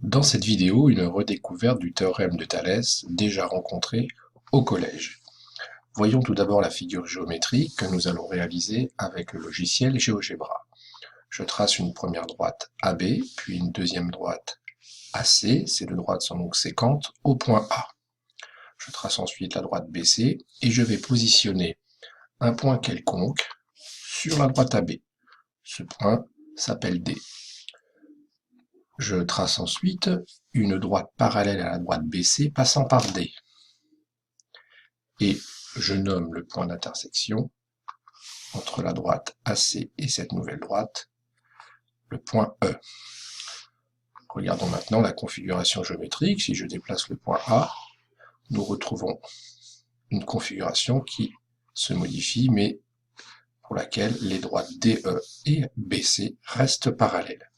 Dans cette vidéo, une redécouverte du théorème de Thalès, déjà rencontré au collège. Voyons tout d'abord la figure géométrique que nous allons réaliser avec le logiciel GeoGebra. Je trace une première droite AB, puis une deuxième droite AC, ces deux droites sont donc séquentes, au point A. Je trace ensuite la droite BC, et je vais positionner un point quelconque sur la droite AB. Ce point s'appelle D. Je trace ensuite une droite parallèle à la droite BC passant par D. Et je nomme le point d'intersection entre la droite AC et cette nouvelle droite le point E. Regardons maintenant la configuration géométrique. Si je déplace le point A, nous retrouvons une configuration qui se modifie, mais pour laquelle les droites DE et BC restent parallèles.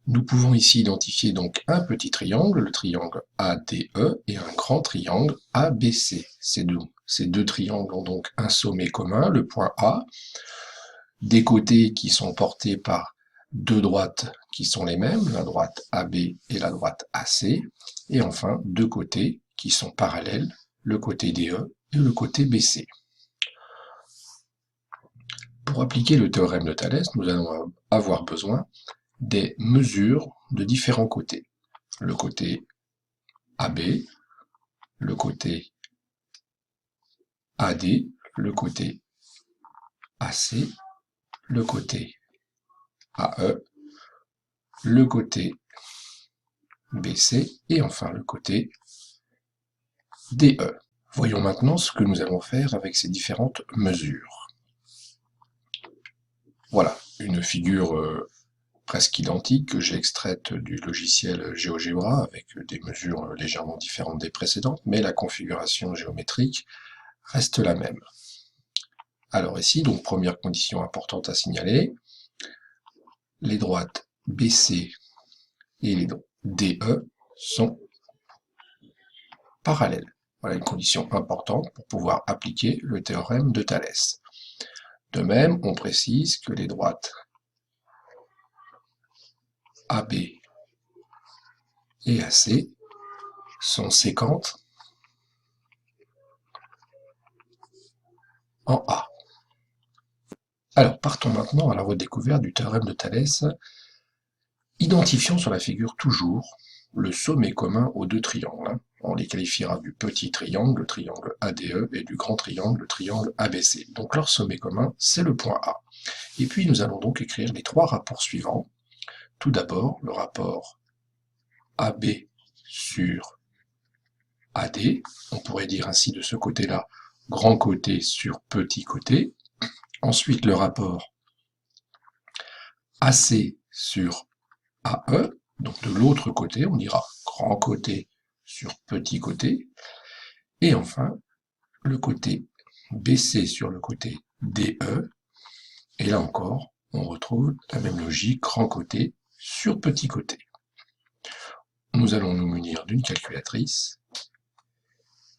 Nous pouvons ici identifier donc un petit triangle, le triangle ADE, et un grand triangle ABC. Ces deux triangles ont donc un sommet commun, le point A, des côtés qui sont portés par deux droites qui sont les mêmes, la droite AB et la droite AC, et enfin deux côtés qui sont parallèles, le côté DE et le côté BC. Pour appliquer le théorème de Thalès, nous allons avoir besoin des mesures de différents côtés. Le côté AB, le côté AD, le côté AC, le côté AE, le côté BC et enfin le côté DE. Voyons maintenant ce que nous allons faire avec ces différentes mesures. Voilà, une figure presque identique que j'ai extraite du logiciel GeoGebra avec des mesures légèrement différentes des précédentes, mais la configuration géométrique reste la même. Alors ici, donc première condition importante à signaler, les droites BC et les DE sont parallèles. Voilà une condition importante pour pouvoir appliquer le théorème de Thalès. De même, on précise que les droites AB et AC sont séquentes en A. Alors, partons maintenant à la redécouverte du théorème de Thalès. Identifions sur la figure toujours le sommet commun aux deux triangles. On les qualifiera du petit triangle, le triangle ADE, et du grand triangle, le triangle ABC. Donc leur sommet commun, c'est le point A. Et puis nous allons donc écrire les trois rapports suivants. Tout d'abord, le rapport AB sur AD. On pourrait dire ainsi de ce côté-là, grand côté sur petit côté. Ensuite, le rapport AC sur AE, donc de l'autre côté, on dira grand côté sur petit côté, et enfin le côté BC sur le côté DE, et là encore, on retrouve la même logique, grand côté sur petit côté. Nous allons nous munir d'une calculatrice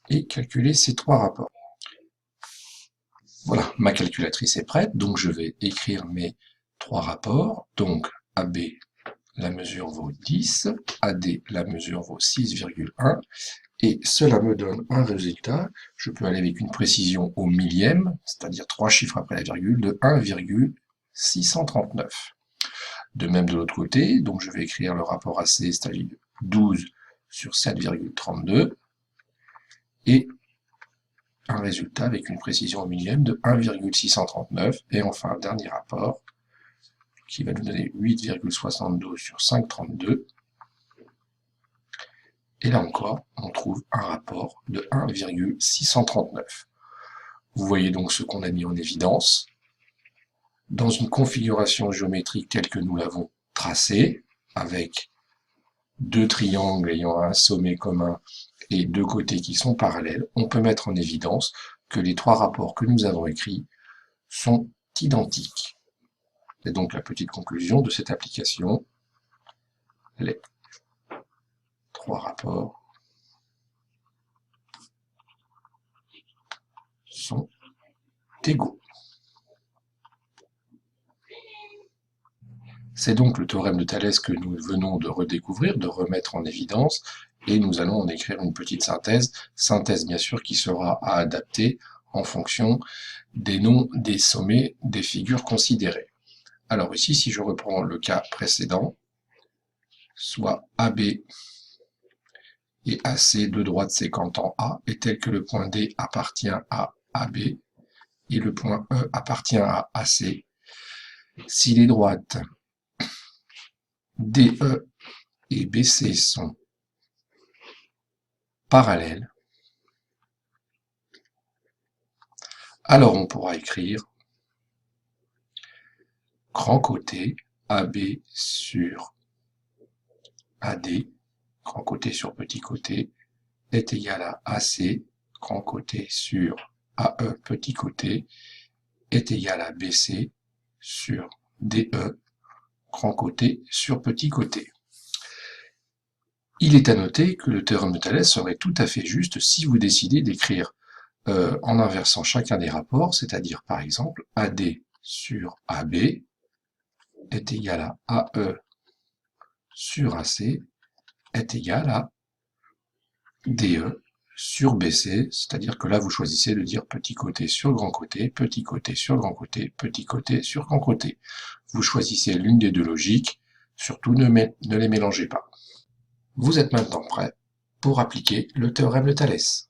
et calculer ces trois rapports. Voilà, ma calculatrice est prête, donc je vais écrire mes trois rapports, donc AB la mesure vaut 10, AD, la mesure vaut 6,1, et cela me donne un résultat. Je peux aller avec une précision au millième, c'est-à-dire 3 chiffres après la virgule, de 1,639. De même de l'autre côté, donc je vais écrire le rapport AC, c'est-à-dire 12 sur 7,32, et un résultat avec une précision au millième de 1,639, et enfin un dernier rapport, qui va nous donner 8,72 sur 5,32. Et là encore, on trouve un rapport de 1,639. Vous voyez donc ce qu'on a mis en évidence. Dans une configuration géométrique telle que nous l'avons tracée, avec deux triangles ayant un sommet commun et deux côtés qui sont parallèles, on peut mettre en évidence que les trois rapports que nous avons écrits sont identiques. Et donc la petite conclusion de cette application, les trois rapports sont égaux. C'est donc le théorème de Thalès que nous venons de redécouvrir, de remettre en évidence, et nous allons en écrire une petite synthèse bien sûr qui sera à adapter en fonction des noms des sommets des figures considérées. Alors ici, si je reprends le cas précédent, soit AB et AC, deux droites séquentant A, est tel que le point D appartient à AB et le point E appartient à AC, si les droites DE et BC sont parallèles, alors on pourra écrire grand côté AB sur AD, grand côté sur petit côté, est égal à AC, grand côté sur AE petit côté, est égal à BC sur DE, grand côté sur petit côté. Il est à noter que le théorème de Thalès serait tout à fait juste si vous décidez d'écrire en inversant chacun des rapports, c'est-à-dire par exemple AD sur AB est égal à AE sur AC est égal à DE sur BC, c'est-à-dire que là vous choisissez de dire petit côté sur grand côté, petit côté sur grand côté, petit côté sur grand côté. Vous choisissez l'une des deux logiques, surtout ne les mélangez pas. Vous êtes maintenant prêt pour appliquer le théorème de Thalès.